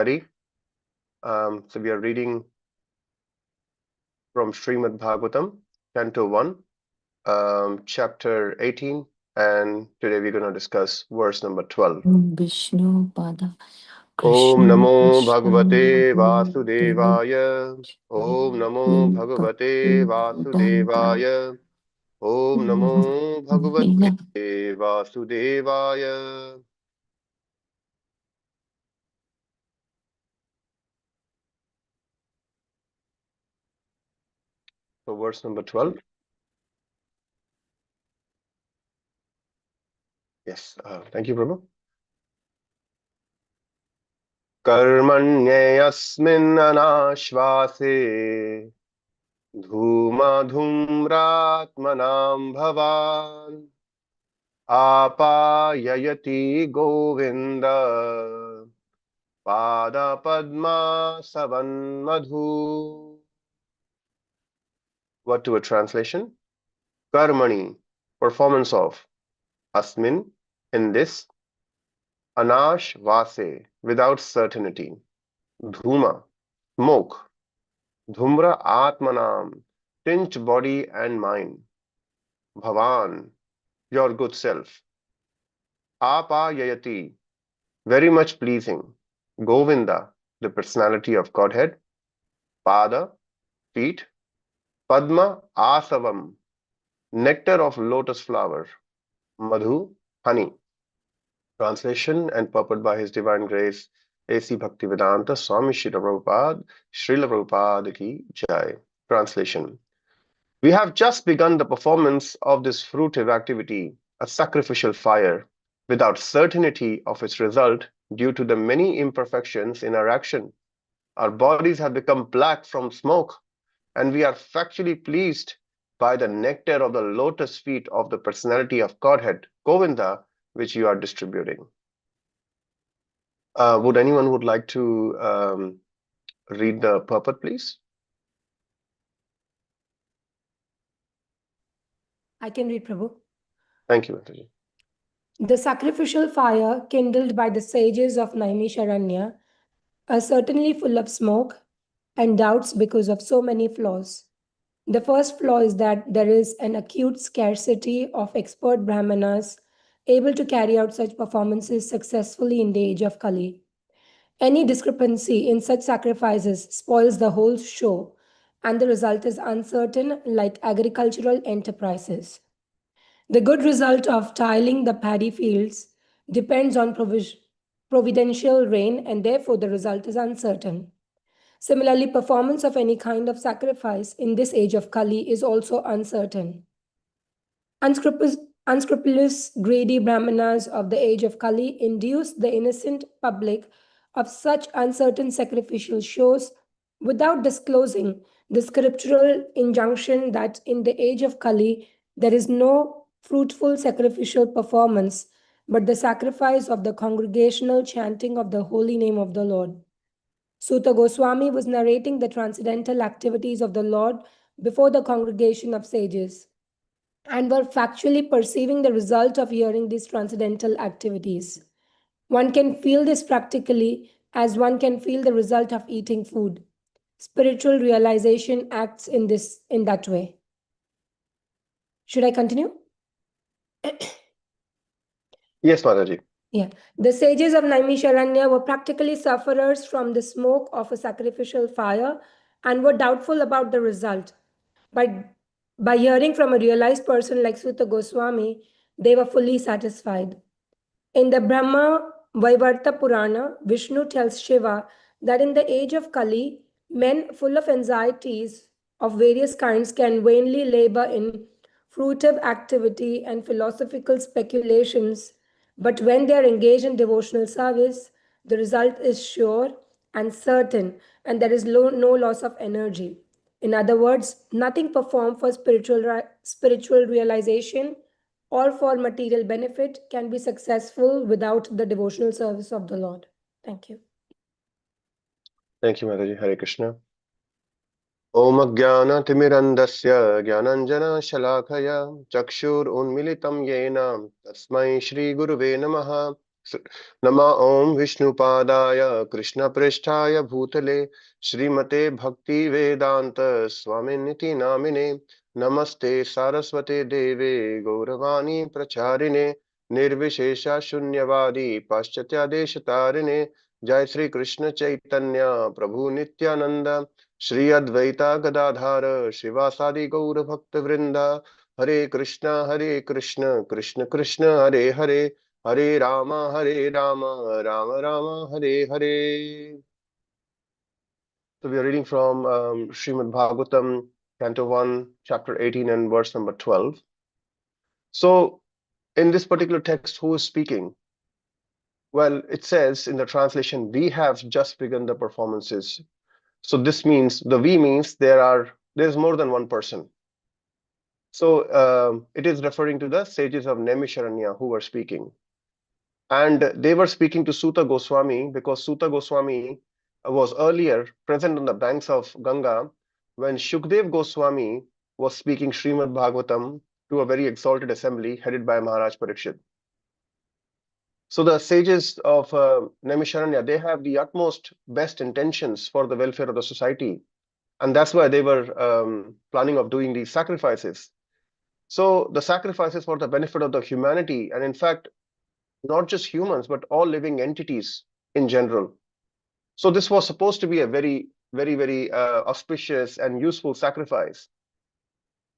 So we are reading from Srīmad Bhāgavatam, Canto 1, chapter 18, and today we're going to discuss verse number 12. Vishnu Pada Om Namo Krishna Bhagavate Krishna Vasudevaya. Om Namo Bhagavate Vasudevaya. Om Namo Bhagavate Vasudevaya. So verse number 12. Yes, thank you, Prabhu. Karmanyasmin anashvase dhuma dhumratmanam bhavan apayayati govinda pada padma savan madhu. What to a translation? Karmani, performance of, asmin, in this, anash vase, without certainty, dhuma, smoke, dhumra atmanam, tinge body and mind, bhavan, your good self, apayayati, very much pleasing, Govinda, the personality of Godhead, pada, feet, padma, asavam, nectar of lotus flower, madhu, honey. Translation and purport by His Divine Grace, A.C. Bhaktivedanta Swami Srila Prabhupada ki Jai. Translation. We have just begun the performance of this fruitive activity, a sacrificial fire, without certainty of its result due to the many imperfections in our action. Our bodies have become black from smoke, and we are factually pleased by the nectar of the lotus feet of the personality of Godhead, Govinda, which you are distributing. Would anyone would like to read the purport, please? I can read, Prabhu. Thank you, Mataji. The sacrificial fire kindled by the sages of Naimisharanya are certainly full of smoke and doubts because of so many flaws. The first flaw is that there is an acute scarcity of expert Brahmanas able to carry out such performances successfully in the age of Kali. Any discrepancy in such sacrifices spoils the whole show, and the result is uncertain, like agricultural enterprises. The good result of tilling the paddy fields depends on providential rain, and therefore the result is uncertain. Similarly, performance of any kind of sacrifice in this age of Kali is also uncertain. Unscrupulous, greedy Brahmanas of the age of Kali induce the innocent public of such uncertain sacrificial shows without disclosing the scriptural injunction that in the age of Kali there is no fruitful sacrificial performance but the sacrifice of the congregational chanting of the holy name of the Lord. Sutta Goswami was narrating the transcendental activities of the Lord before the congregation of sages and were factually perceiving the result of hearing these transcendental activities. One can feel this practically as one can feel the result of eating food. Spiritual realization acts in that way. Should I continue? Yes, Mataji. Yeah. The sages of Naimisharanya were practically sufferers from the smoke of a sacrificial fire and were doubtful about the result. But by hearing from a realized person like Sutta Goswami, they were fully satisfied. In the Brahma Vaivarta Purana, Vishnu tells Shiva that in the age of Kali, men full of anxieties of various kinds can vainly labor in fruitive activity and philosophical speculations, but when they are engaged in devotional service, the result is sure and certain, and there is no loss of energy. In other words, nothing performed for spiritual realization or for material benefit can be successful without the devotional service of the Lord. Thank you. Thank you, Mataji. Hare Krishna. Om Jnana Timirandasya Jnananjana Shalakaya Chakshur Unmilitam Yena Tasmai Shri Guruve Namaha Nama Om Vishnupadaya Krishna Pristhaya Bhutale Srimate Bhakti Vedanta Swaminiti Namine Namaste Saraswate Deve Gauravani Pracharine Nirvishesha Shunyavadi Paschatya Deshatarine Jai Sri Krishna Chaitanya Prabhu Nityananda Shri Advaita Gadadhara Shivasadi Gaura Bhakta Vrinda Hare Krishna Krishna Krishna Hare Hare Hare Rama, Rama Rama, Hare Hare. So we are reading from Srīmad Bhāgavatam, Canto 1, Chapter 18 and verse number 12. So in this particular text, who is speaking? Well, it says in the translation, we have just begun the performances. So this means, the we means there's more than one person. So it is referring to the sages of Naimisharanya who were speaking. And they were speaking to Suta Goswami because Suta Goswami was earlier present on the banks of Ganga when Shukdev Goswami was speaking Srīmad Bhāgavatam to a very exalted assembly headed by Mahārāja Parīkṣit. So the sages of Naimisharanya, they have the utmost best intentions for the welfare of the society. And that's why they were planning of doing these sacrifices. So the sacrifices for the benefit of the humanity, and in fact, not just humans, but all living entities in general. So this was supposed to be a very auspicious and useful sacrifice.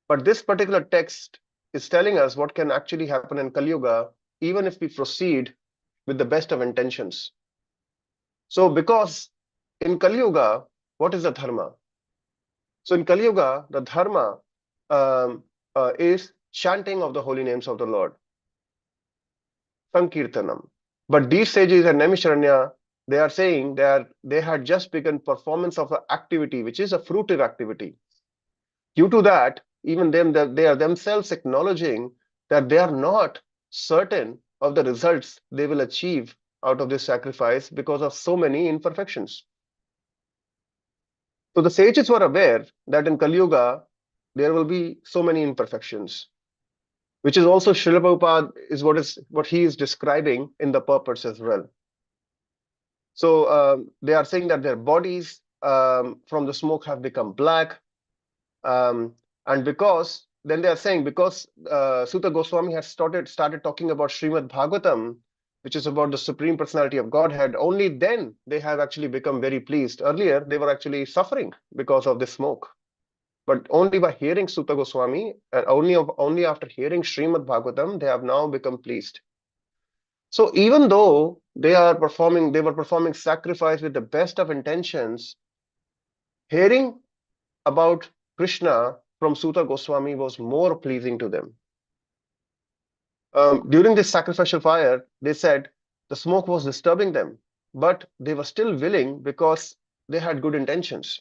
But this particular text is telling us what can actually happen in Kali Yuga, even if we proceed with the best of intentions. So because in Kali Yuga, what is the dharma? So in Kali Yuga, the dharma is chanting of the holy names of the Lord. Sankirtanam. But these sages and Naimisharanya, they are saying that they had just begun performance of an activity, which is a fruitive activity. Due to that, even them, they are themselves acknowledging that they are not certain of the results they will achieve out of this sacrifice because of so many imperfections. So the sages were aware that in Kali Yuga, there will be so many imperfections, which is also Srila Prabhupada is what he is describing in the purpose as well. So they are saying that their bodies from the smoke have become black, and because then they are saying because Suta Goswami has started talking about Srīmad Bhāgavatam, which is about the Supreme Personality of Godhead, only then they have actually become very pleased. Earlier, they were actually suffering because of this smoke. But only by hearing Suta Goswami, and only after hearing Srīmad Bhāgavatam, they have now become pleased. So even though they were performing sacrifice with the best of intentions, hearing about Krishna from Suta Goswami was more pleasing to them. During this sacrificial fire, they said the smoke was disturbing them, but they were still willing because they had good intentions.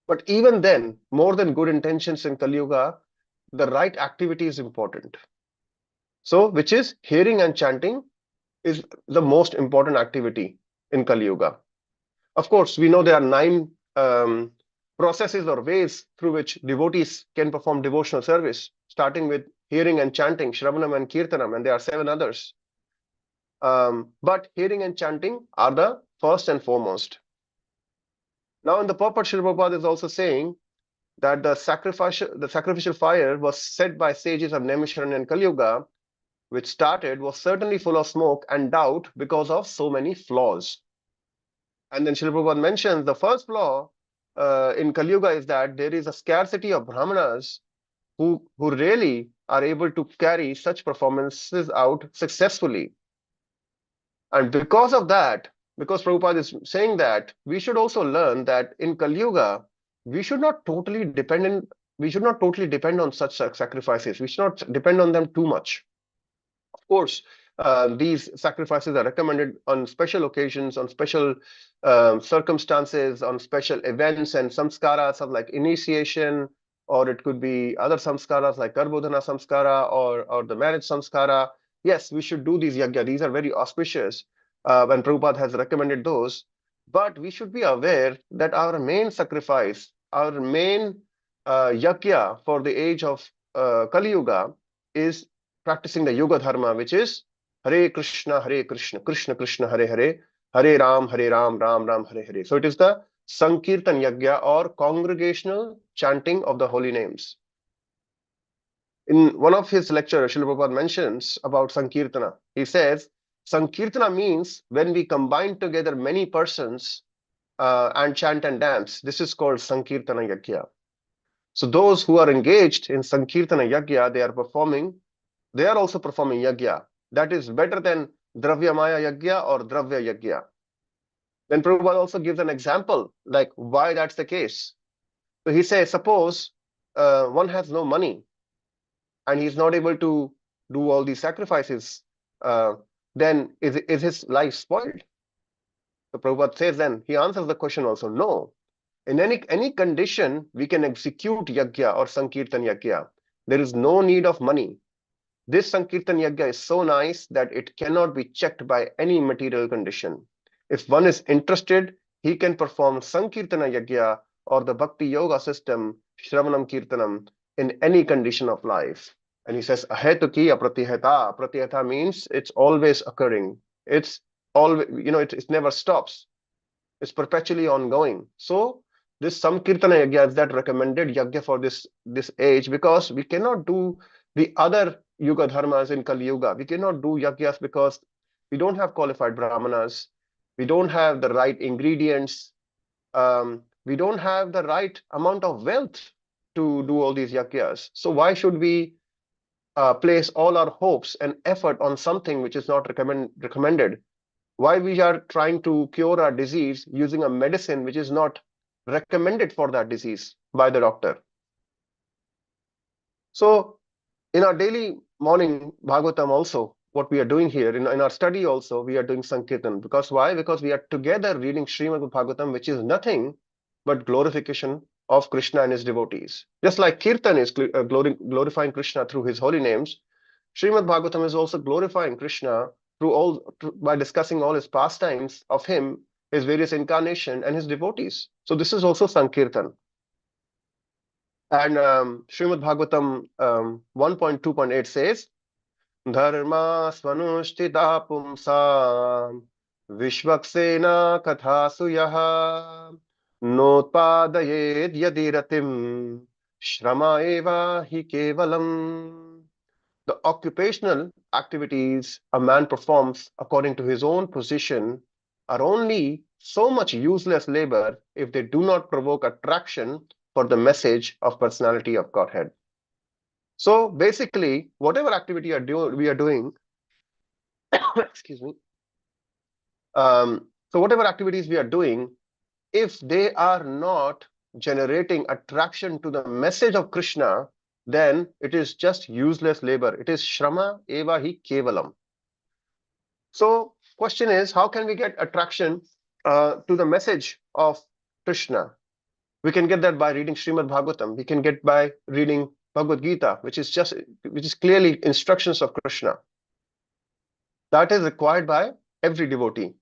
But even then, more than good intentions in Kali Yuga, the right activity is important. So, which is hearing and chanting is the most important activity in Kali Yuga. Of course, we know there are 9 processes or ways through which devotees can perform devotional service, starting with hearing and chanting, Shravanam and Kirtanam, and there are 7 others. But hearing and chanting are the first and foremost. Now, in the purport, Srila Prabhupada is also saying that the sacrificial fire was set by sages of Naimisharanya and Kali Yuga, which was certainly full of smoke and doubt because of so many flaws. And then Srila Prabhupada mentions the first flaw in Kali Yuga is that there is a scarcity of Brahmanas who really are able to carry such performances out successfully. And because of that, because Prabhupada is saying that, we should also learn that in Kali Yuga, we should not totally depend on such sacrifices. We should not depend on them too much. Of course, these sacrifices are recommended on special occasions, on special circumstances, on special events and samskaras of like initiation, or it could be other samskaras like Garbhodhana samskara or the marriage samskara. Yes, we should do these yajna. These are very auspicious, and Prabhupada has recommended those. But we should be aware that our main sacrifice, our main yajna for the age of Kali Yuga is practicing the Yuga Dharma, which is Hare Krishna, Krishna Krishna, Hare Hare, Hare Ram, Ram Ram, Hare Hare. So it is the Sankirtan Yajna or congregational chanting of the holy names. In one of his lectures, Srila Prabhupada mentions about Sankirtana. He says, Sankirtana means when we combine together many persons and chant and dance. This is called Sankirtana Yajna. So those who are engaged in Sankirtana Yajna, they are also performing Yajna. That is better than Dravyamaya Yajna or Dravya Yajna. Then Prabhupada also gives an example, like why that's the case. So he says, suppose one has no money and he's not able to do all these sacrifices, then is his life spoiled? So Prabhupada says, then he answers the question also, no. In any condition, we can execute Yajna or Sankirtan Yajna. There is no need of money. This Sankirtan Yajna is so nice that it cannot be checked by any material condition. If one is interested, he can perform Sankirtana Yajna or the Bhakti Yoga system, Shravanam Kirtanam, in any condition of life. And he says, Ahetuki apratihata. Pratihata means it's always occurring. It's always, it never stops. It's perpetually ongoing. So this Sankirtana Yajna is that recommended Yajna for this age, because we cannot do the other Yuga Dharmas in Kali Yuga. We cannot do Yajnas because we don't have qualified Brahmanas. We don't have the right ingredients. We don't have the right amount of wealth to do all these Yajnas. So why should we place all our hopes and effort on something which is not recommended? Why we are trying to cure our disease using a medicine which is not recommended for that disease by the doctor? So in our daily morning Bhagavatam also, what we are doing here, in our study also, we are doing Sankirtan. Because why? Because we are together reading Srīmad Bhāgavatam, which is nothing but glorification of Krishna and his devotees. Just like Kirtan is glorifying Krishna through his holy names, Srīmad Bhāgavatam is also glorifying Krishna by discussing all his pastimes of him, his various incarnations, and his devotees. So this is also Sankirtan. And Srīmad Bhāgavatam 1.2.8 says, Dharma svanushtita pumsa vishvaksena kathasu yaha notpadayed yadiratim shrama eva hi kevalam. The occupational activities a man performs according to his own position are only so much useless labor if they do not provoke attraction for the message of personality of Godhead. So basically, whatever activity we are doing, excuse me. So whatever activities we are doing, if they are not generating attraction to the message of Krishna, then it is just useless labor. It is shrama eva hi kevalam. So question is, how can we get attraction to the message of Krishna? We can get that by reading Srīmad Bhāgavatam. We can get by reading Bhagavad Gita, which is clearly instructions of Krishna. That is required by every devotee.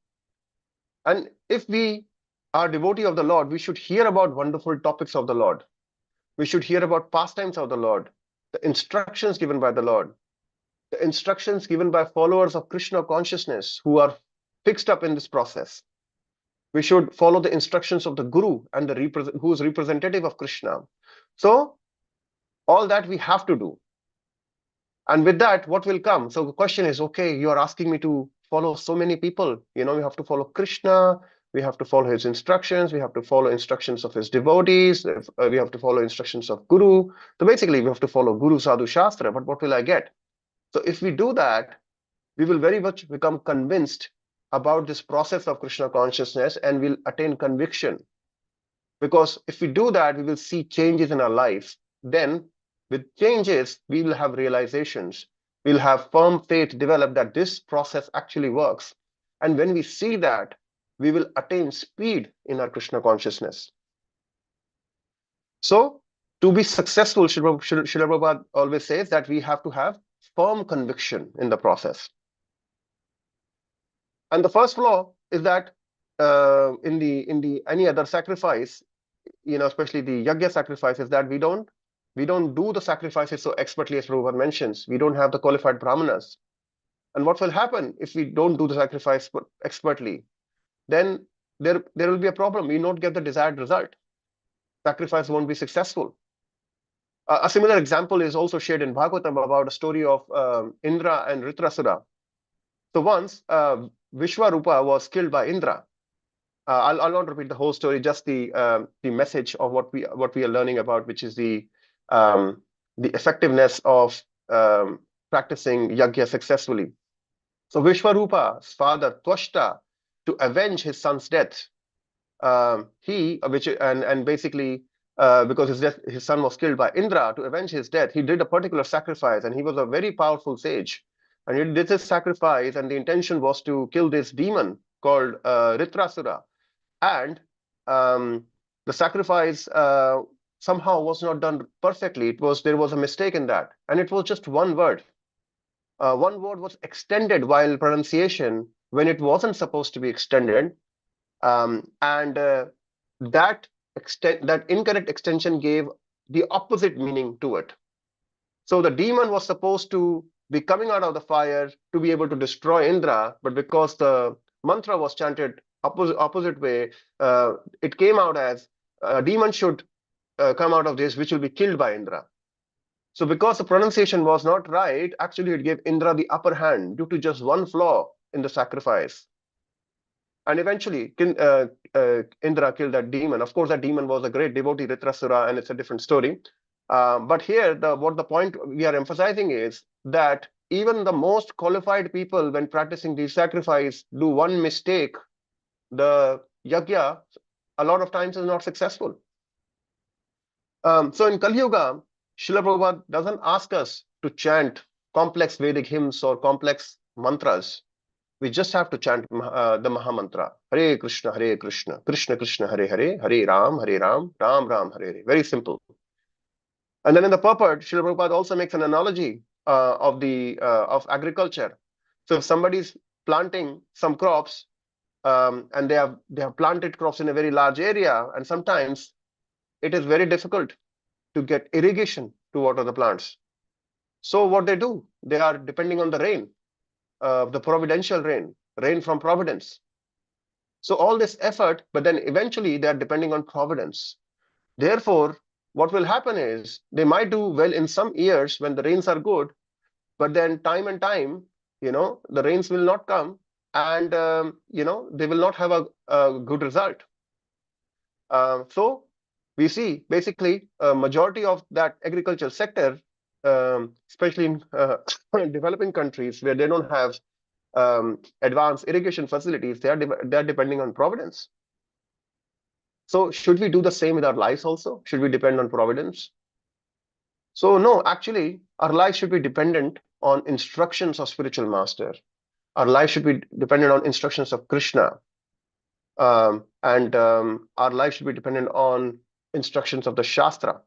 And if we are devotee of the Lord, we should hear about wonderful topics of the Lord. We should hear about pastimes of the Lord, the instructions given by the Lord, the instructions given by followers of Krishna consciousness who are fixed up in this process. We should follow the instructions of the Guru and who is representative of Krishna. So all that we have to do. And with that, what will come? So the question is, okay, you are asking me to follow so many people. We have to follow Krishna. We have to follow his instructions. We have to follow instructions of his devotees. We have to follow instructions of Guru. So basically, we have to follow Guru, Sadhu, Shastra. But what will I get? So if we do that, we will very much become convinced about this process of Krishna consciousness and will attain conviction. Because if we do that, we will see changes in our life. Then with changes, we will have realizations. We'll have firm faith develop that this process actually works. And when we see that, we will attain speed in our Krishna consciousness. So to be successful, Srila Prabhupada always says that we have to have firm conviction in the process. And the first flaw is that in any other sacrifice, especially the yajna sacrifices, that we don't do the sacrifices so expertly as Prabhupada mentions. We don't have the qualified brahmanas. And what will happen if we don't do the sacrifice expertly? Then there will be a problem. We don't get the desired result. Sacrifice won't be successful. A similar example is also shared in Bhāgavatam about a story of Indra and Ritrasura. So once Vishwarupa was killed by Indra. I'll not repeat the whole story, just the message of what we are learning about, which is the effectiveness of practicing yajna successfully. So Vishwarupa's father Twashta, to avenge his son's death, basically because his son was killed by Indra, to avenge his death, he did a particular sacrifice, and he was a very powerful sage. And he did this sacrifice, and the intention was to kill this demon called Ritrasura. And the sacrifice somehow was not done perfectly. There was a mistake in that, and it was just one word. One word was extended while pronunciation when it wasn't supposed to be extended, that incorrect extension gave the opposite meaning to it. So the demon was supposed to be coming out of the fire to be able to destroy Indra, but because the mantra was chanted opposite way, it came out as a demon should come out of this, which will be killed by Indra. So because the pronunciation was not right, actually it gave Indra the upper hand due to just one flaw in the sacrifice. And eventually Indra killed that demon. Of course, that demon was a great devotee, Ritrasura, and it's a different story. But here, what the point we are emphasizing is that even the most qualified people, when practicing these sacrifice, do one mistake, the yajna a lot of times is not successful. So in Kali Yuga, Srila Prabhupada doesn't ask us to chant complex Vedic hymns or complex mantras. We just have to chant the Maha Mantra, Hare Krishna, Krishna Krishna, Hare Hare, Hare Ram, Ram Ram, Hare Hare. Very simple. And then in the purport, Srila Prabhupada also makes an analogy of agriculture. So if somebody's planting some crops, and they have planted crops in a very large area, and sometimes it is very difficult to get irrigation to water the plants. So what they do, they are depending on the rain, the providential rain from providence. So all this effort, but then eventually they are depending on providence. Therefore, what will happen is they might do well in some years when the rains are good, but then time and time, the rains will not come, and they will not have a good result. So we see basically a majority of that agricultural sector, especially in developing countries where they don't have advanced irrigation facilities, they are depending on providence. So should we do the same with our lives also? Should we depend on providence? So no, actually, our life should be dependent on instructions of spiritual master. Our life should be dependent on instructions of Krishna. And our life should be dependent on instructions of the Shastra.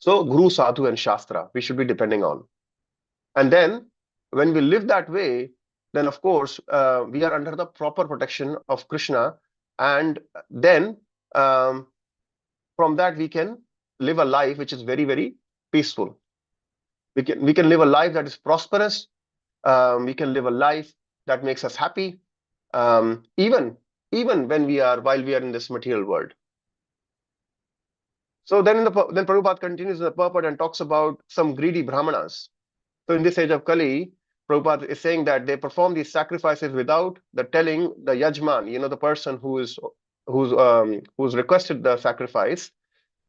So Guru, Sadhu, and Shastra, we should be depending on. And then when we live that way, then of course, we are under the proper protection of Krishna. And then from that, we can live a life which is very, very peaceful. We can live a life that is prosperous. We can live a life that makes us happy, even while we are in this material world. So then Prabhupada continues in the purport and talks about some greedy Brahmanas. So in this age of Kali, Prabhupada is saying that they perform these sacrifices without telling the yajman, the person who's requested the sacrifice,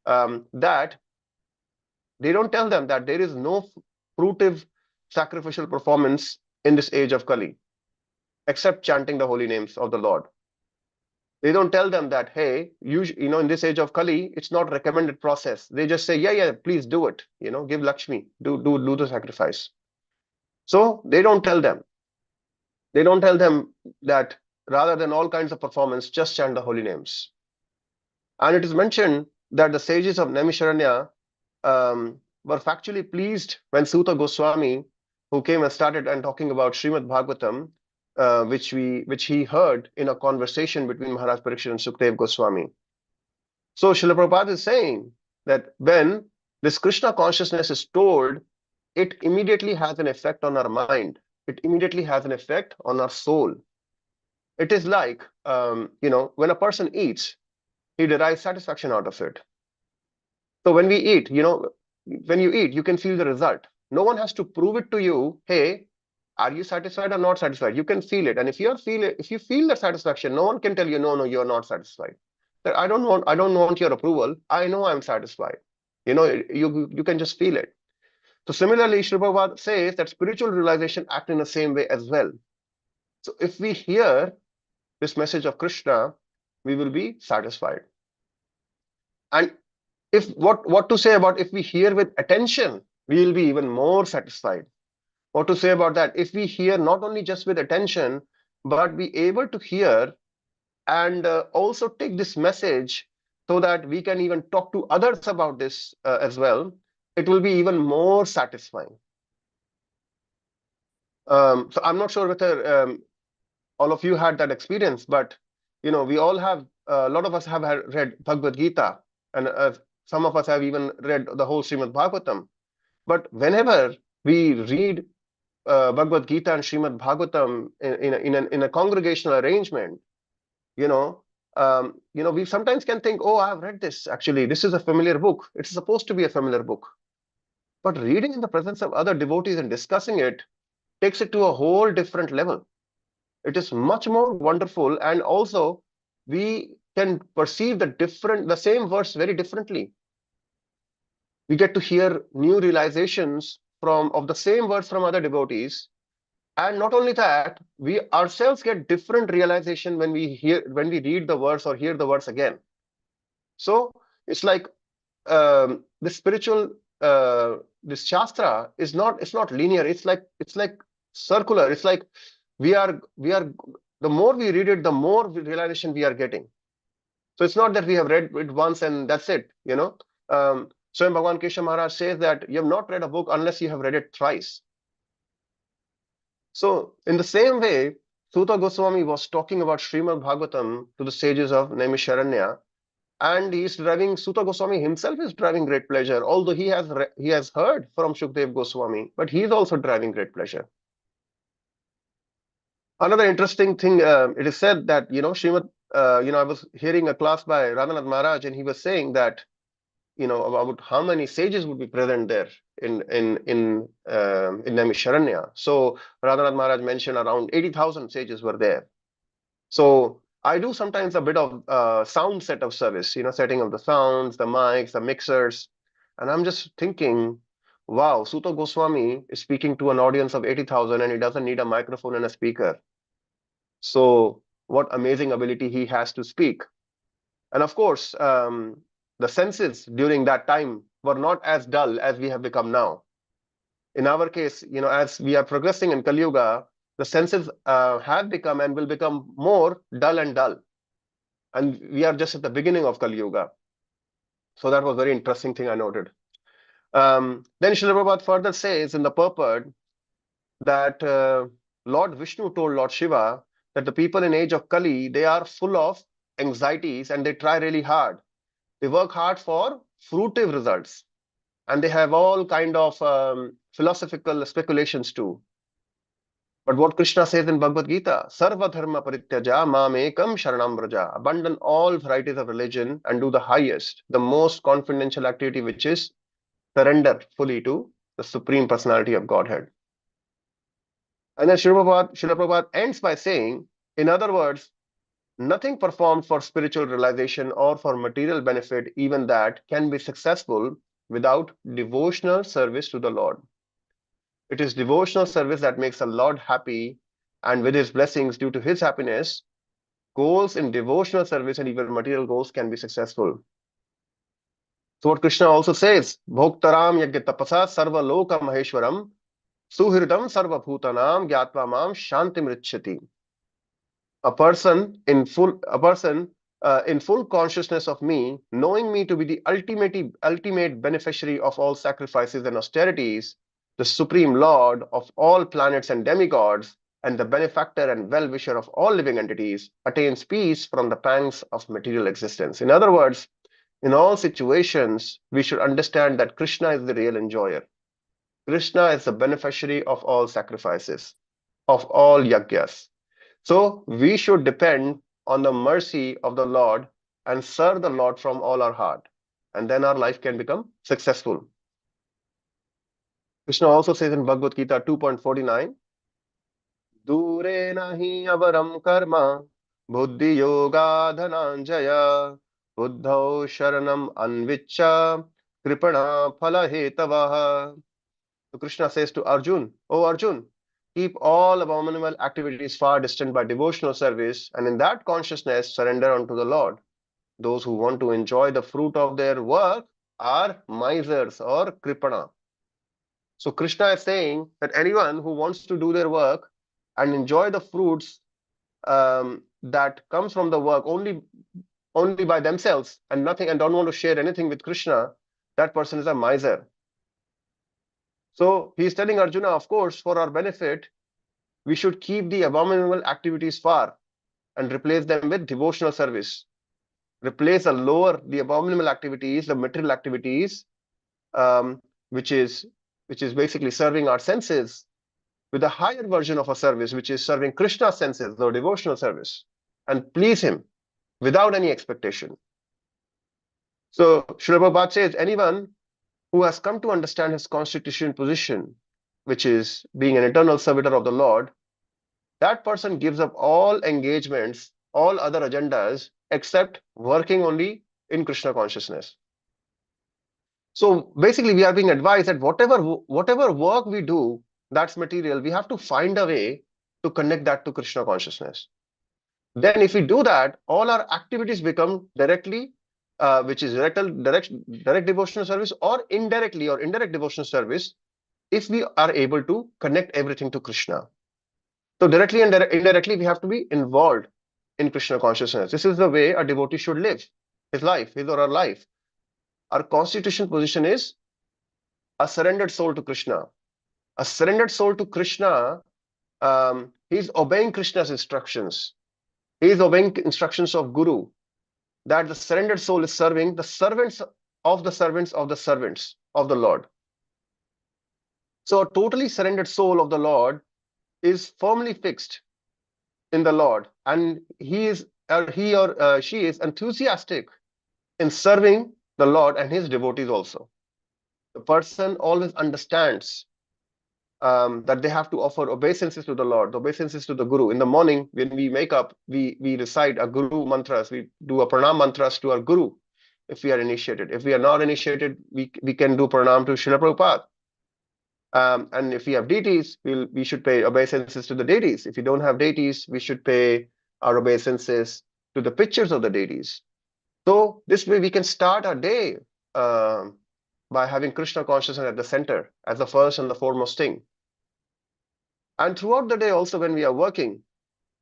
that they don't tell them that there is no fruitive sacrificial performance in this age of Kali, except chanting the holy names of the Lord. They don't tell them that, hey, in this age of Kali, it's not recommended process. They just say, yeah, please do it. Give Lakshmi, do the sacrifice. So they don't tell them. They don't tell them that rather than all kinds of performance, just chant the holy names. And it is mentioned that the sages of Naimisharanya were factually pleased when Suta Goswami, who came and started and talking about Srīmad Bhāgavatam, which he heard in a conversation between Mahārāja Parīkṣit and Sukdev Goswami. So Srila Prabhupada is saying that when this Krishna consciousness is told, it immediately has an effect on our mind. it immediately has an effect on our soul. It is like, when a person eats, he derives satisfaction out of it. So when we eat, when you eat, you can feel the result. No one has to prove it to you. Hey, are you satisfied or not satisfied? You can feel it. And if you feel that satisfaction, no one can tell you, no, you're not satisfied. That I don't want your approval. I know I'm satisfied. You can just feel it. So similarly, Srila Prabhupada says that spiritual realization act in the same way as well. So if we hear this message of Krishna, we will be satisfied. And if what to say about if we hear with attention, we will be even more satisfied. What to say about that? If we hear not only just with attention, but be able to hear and also take this message so that we can even talk to others about this as well, it will be even more satisfying. So I'm not sure whether all of you had that experience, but we all have, a lot of us have read Bhagavad Gita, and some of us have even read the whole Srimad Bhagavatam. But whenever we read Bhagavad Gita and Srimad Bhagavatam in a congregational arrangement, we sometimes can think, oh, I've read this. Actually, this is a familiar book. It's supposed to be a familiar book. But reading in the presence of other devotees and discussing it takes it to a whole different level. It is much more wonderful, and also we can perceive the same verse very differently. We get to hear new realizations of the same verse from other devotees, and not only that, we ourselves get different realization when we read the verse or hear the verse again. So it's like the spiritual this shastra is not linear. It's like circular. It's like we are the more we read it, the more realization we are getting. So it's not that we have read it once and that's it. Swayam Bhagavan Keshav Maharaj says that you have not read a book unless you have read it thrice. So in the same way, Suta Goswami was talking about Srimad Bhagavatam to the sages of Naimisharanya, and Suta Goswami himself is deriving great pleasure, although he has heard from Shukdev Goswami, but he is also deriving great pleasure. Another interesting thing, it is said that Srimad, I was hearing a class by Radhanath Maharaj, and he was saying that about how many sages would be present there in Naimisharanya. So Radhanath Maharaj mentioned around 80,000 sages were there. So I do sometimes a bit of sound setup service, setting up the sounds, the mics, the mixers, and I'm just thinking, wow, Suta Goswami is speaking to an audience of 80,000 and he doesn't need a microphone and a speaker. So what amazing ability he has to speak. And of course, the senses during that time were not as dull as we have become now. In our case, as we are progressing in Kali Yuga, the senses have become and will become more dull and dull. And we are just at the beginning of Kali Yuga. So that was a very interesting thing I noted. Then Srila Prabhupada further says in the purport that Lord Vishnu told Lord Shiva that the people in age of Kali, they are full of anxieties and they try really hard. They work hard for fruitive results. And they have all kind of philosophical speculations too. But what Krishna says in Bhagavad Gita, Sarva dharma parityaja mam ekam sharanam vraja. Abandon all varieties of religion and do the highest, the most confidential activity, which is surrender fully to the Supreme Personality of Godhead. And then Srila Prabhupada ends by saying, in other words, nothing performed for spiritual realization or for material benefit, even that, can be successful without devotional service to the Lord. It is devotional service that makes the Lord happy, and with his blessings due to his happiness, goals in devotional service and even material goals can be successful. So what Krishna also says, Bhoktaram yajna tapasa sarva loka maheshwaram suhridam sarva bhutanam gyatva mam shantim richati. A person in full consciousness of me, knowing me to be the ultimate beneficiary of all sacrifices and austerities, the Supreme Lord of all planets and demigods, and the benefactor and well-wisher of all living entities, attains peace from the pangs of material existence. In other words, in all situations, we should understand that Krishna is the real enjoyer. Krishna is the beneficiary of all sacrifices. of all yagyas. So we should depend on the mercy of the Lord and serve the Lord from all our heart. And then our life can become successful. Krishna also says in Bhagavad Gita 2.49, Dure nahi avaram karma, buddhi yoga dhananjaya, buddhau sharanam anvicha, kripana phala hetavaha. So Krishna says to Arjun, O Arjun, keep all abominable activities far distant by devotional service, and in that consciousness surrender unto the Lord. Those who want to enjoy the fruit of their work are misers or kripana. So Krishna is saying that anyone who wants to do their work and enjoy the fruits that comes from the work only by themselves and nothing, and don't want to share anything with Krishna, that person is a miser. So he is telling Arjuna, of course, for our benefit, we should keep the abominable activities far and replace them with devotional service. Replace the abominable activities, the material activities, which is basically serving our senses, with a higher version of a service, which is serving Krishna's senses, or devotional service, and please him without any expectation. So Srila Prabhupada says, anyone who has come to understand his constitutional position, which is being an eternal servitor of the Lord, that person gives up all engagements, all other agendas, except working only in Krishna consciousness. So basically, we are being advised that whatever work we do, that's material, we have to find a way to connect that to Krishna consciousness. Then if we do that, all our activities become directly, which is direct devotional service, or indirectly or indirect devotional service, if we are able to connect everything to Krishna. So directly and indirectly, we have to be involved in Krishna consciousness. This is the way a devotee should live his life, his or her life. Our constitutional position is a surrendered soul to Krishna. A surrendered soul to Krishna, he's obeying Krishna's instructions. He is obeying instructions of Guru, that the surrendered soul is serving the servants of the servants of the servants of the Lord. So a totally surrendered soul of the Lord is firmly fixed in the Lord, and he or she is enthusiastic in serving the Lord and his devotees also. The person always understands that they have to offer obeisances to the Lord, obeisances to the Guru. In the morning, when we wake up, we recite a Guru mantras, we do a pranam mantras to our Guru if we are initiated. If we are not initiated, we can do pranam to Srila Prabhupada. And if we have deities, we should pay obeisances to the deities. If we don't have deities, we should pay our obeisances to the pictures of the deities. So this way we can start our day by having Krishna consciousness at the center as the first and the foremost thing. And throughout the day also, when we are working,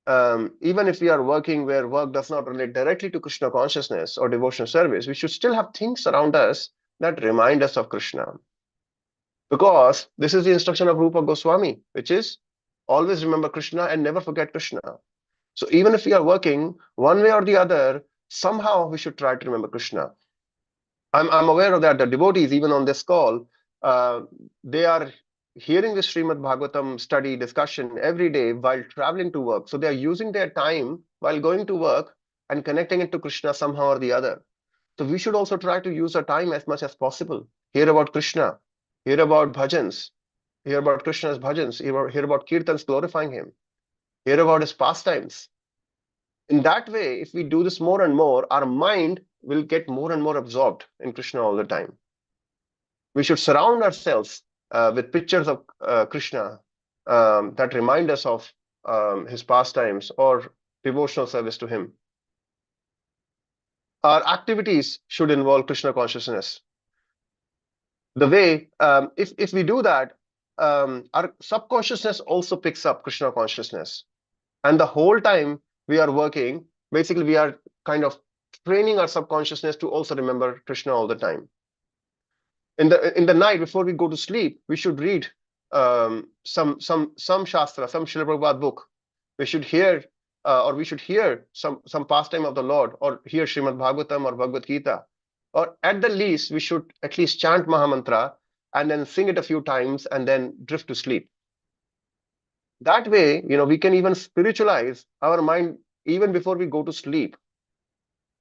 even if we are working where work does not relate directly to Krishna consciousness or devotional service, we should still have things around us that remind us of Krishna. Because this is the instruction of Rupa Goswami, which is always remember Krishna and never forget Krishna. So even if we are working one way or the other, somehow we should try to remember Krishna. I'm aware of that. The devotees, even on this call, they are hearing the Srīmad Bhāgavatam study discussion every day while traveling to work. So they are using their time while going to work and connecting it to Krishna somehow or the other. So we should also try to use our time as much as possible. Hear about Krishna, hear about bhajans, hear about Krishna's bhajans, hear about kirtans glorifying him, hear about his pastimes. In that way, if we do this more and more, our mind will get more and more absorbed in Krishna all the time. We should surround ourselves with pictures of Krishna that remind us of his pastimes or devotional service to him. Our activities should involve Krishna consciousness. The way, if we do that, our subconsciousness also picks up Krishna consciousness. And the whole time we are working, basically we are kind of training our subconsciousness to also remember Krishna all the time. In the night before we go to sleep, we should read some shastra, some Srila Prabhupada book. We should hear or we should hear some pastime of the Lord, or hear Srimad Bhagavatam or Bhagavad Gita, or at the least we should at least chant Mahamantra and then sing it a few times and then drift to sleep. That way, we can even spiritualize our mind even before we go to sleep.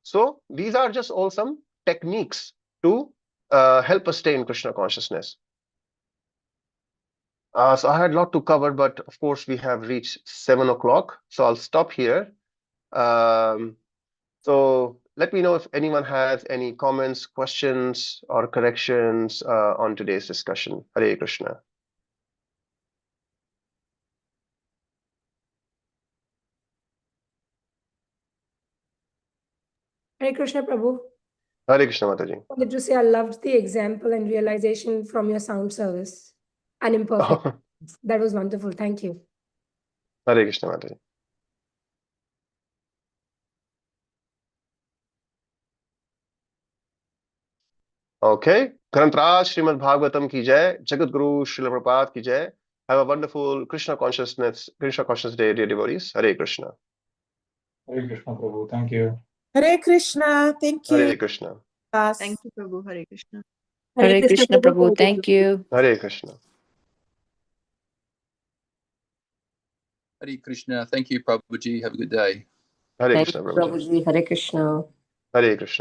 So these are just all some techniques to help us stay in Krishna consciousness. So I had a lot to cover, but of course we have reached 7 o'clock. So I'll stop here. So let me know if anyone has any comments, questions, or corrections on today's discussion. Hare Krishna. Hare Krishna, Prabhu. Hare Krishna, Mataji. I wanted to say I loved the example and realization from your sound service. And imperfect. That was wonderful. Thank you. Hare Krishna, Mataji. Okay. Grantraj srimadbhagavatam ki jai. Jagat Guru Srila Prabhupada ki jai. Have a wonderful Krishna Consciousness Day, dear devotees. Hare Krishna. Hare Krishna, Prabhu. Thank you. Hare Krishna. Thank you. Hare Krishna. Thank you, Prabhu. Hare Krishna. Hare Krishna, Prabhu. Thank you. Hare Krishna. Hare Krishna. Thank you, Prabhuji. Have a good day. Hare Thank Krishna, you, Prabhuji. Prabhuji. Hare Krishna. Hare Krishna.